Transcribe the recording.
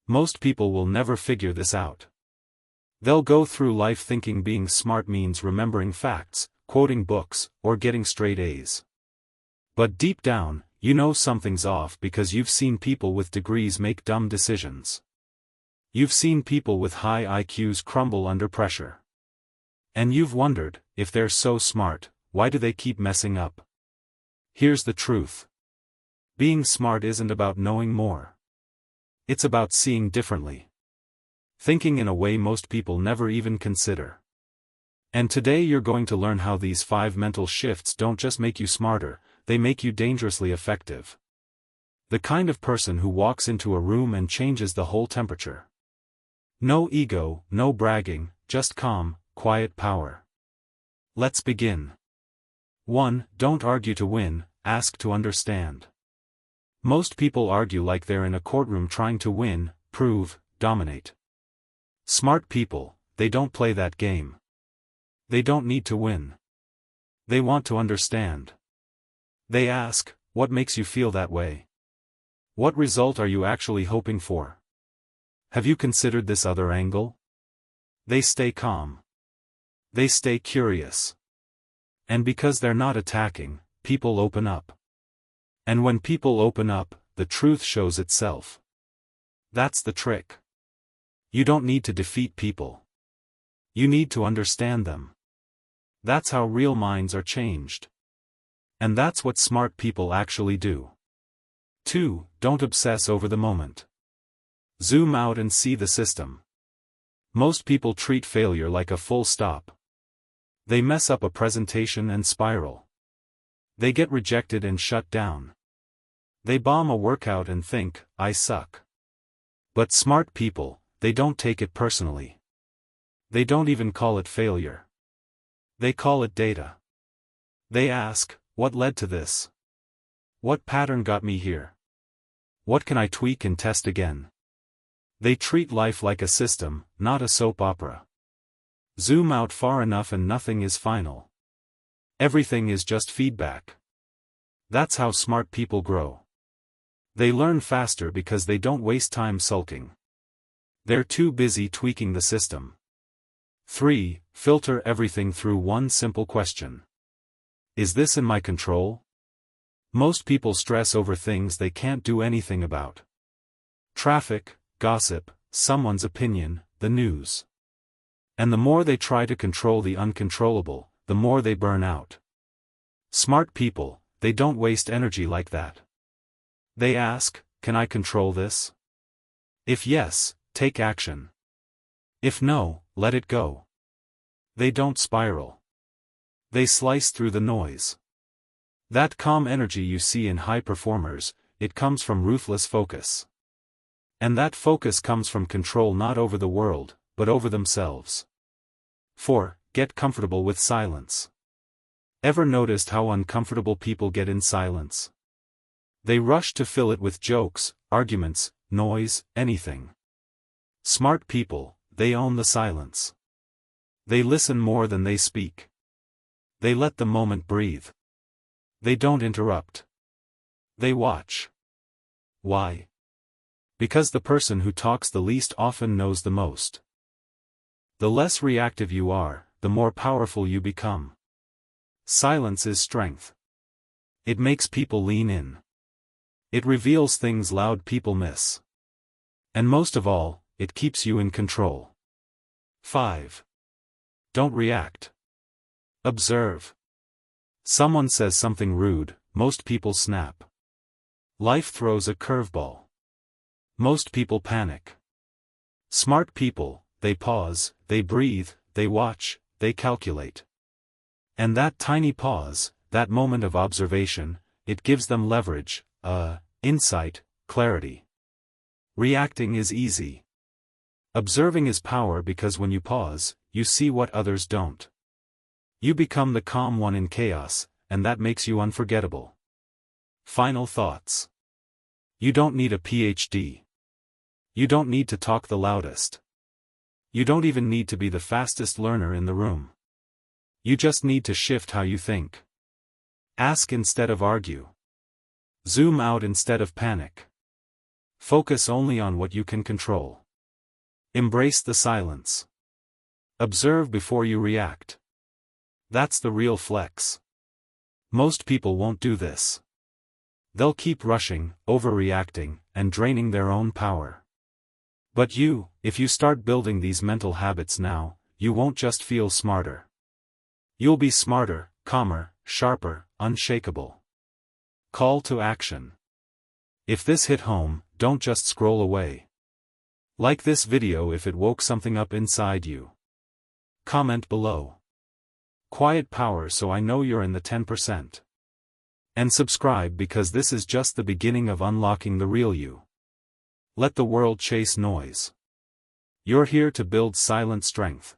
Most people will never figure this out. They'll go through life thinking being smart means remembering facts, quoting books, or getting straight A's. But deep down, you know something's off because you've seen people with degrees make dumb decisions. You've seen people with high IQs crumble under pressure. And you've wondered, if they're so smart, why do they keep messing up? Here's the truth. Being smart isn't about knowing more. It's about seeing differently. Thinking in a way most people never even consider. And today you're going to learn how these 5 mental shifts don't just make you smarter, they make you dangerously effective. The kind of person who walks into a room and changes the whole temperature. No ego, no bragging, just calm, quiet power. Let's begin. 1. Don't argue to win, ask to understand. Most people argue like they're in a courtroom trying to win, prove, dominate. Smart people, they don't play that game. They don't need to win. They want to understand. They ask, what makes you feel that way? What result are you actually hoping for? Have you considered this other angle? They stay calm. They stay curious. And because they're not attacking, people open up. And when people open up, the truth shows itself. That's the trick. You don't need to defeat people. You need to understand them. That's how real minds are changed. And that's what smart people actually do. 2. Don't obsess over the moment. Zoom out and see the system. Most people treat failure like a full stop. They mess up a presentation and spiral. They get rejected and shut down. They bomb a workout and think, I suck. But smart people, they don't take it personally. They don't even call it failure. They call it data. They ask, what led to this? What pattern got me here? What can I tweak and test again? They treat life like a system, not a soap opera. Zoom out far enough and nothing is final. Everything is just feedback. That's how smart people grow. They learn faster because they don't waste time sulking. They're too busy tweaking the system. 3. Filter everything through one simple question. Is this in my control? Most people stress over things they can't do anything about. Traffic, gossip, someone's opinion, the news. And the more they try to control the uncontrollable, the more they burn out. Smart people, they don't waste energy like that. They ask, can I control this? If yes, take action. If no, let it go. They don't spiral. They slice through the noise. That calm energy you see in high performers, it comes from ruthless focus. And that focus comes from control not over the world, but over themselves. 4. Get comfortable with silence. Ever noticed how uncomfortable people get in silence? They rush to fill it with jokes, arguments, noise, anything. Smart people, they own the silence. They listen more than they speak. They let the moment breathe. They don't interrupt. They watch. Why? Because the person who talks the least often knows the most. The less reactive you are, the more powerful you become. Silence is strength. It makes people lean in. It reveals things loud people miss. And most of all, it keeps you in control. 5. Don't react. Observe. Someone says something rude, most people snap. Life throws a curveball. Most people panic. Smart people, they pause, they breathe, they watch, they calculate. And that tiny pause, that moment of observation, it gives them leverage, insight, clarity. Reacting is easy. Observing is power because when you pause, you see what others don't. You become the calm one in chaos, and that makes you unforgettable. Final thoughts. You don't need a PhD. You don't need to talk the loudest. You don't even need to be the fastest learner in the room. You just need to shift how you think. Ask instead of argue. Zoom out instead of panic. Focus only on what you can control. Embrace the silence. Observe before you react. That's the real flex. Most people won't do this. They'll keep rushing, overreacting, and draining their own power. But you, if you start building these mental habits now, you won't just feel smarter. You'll be smarter, calmer, sharper, unshakable. Call to action. If this hit home, don't just scroll away. Like this video if it woke something up inside you. Comment below. Quiet power so I know you're in the 10%. And subscribe because this is just the beginning of unlocking the real you. Let the world chase noise. You're here to build silent strength.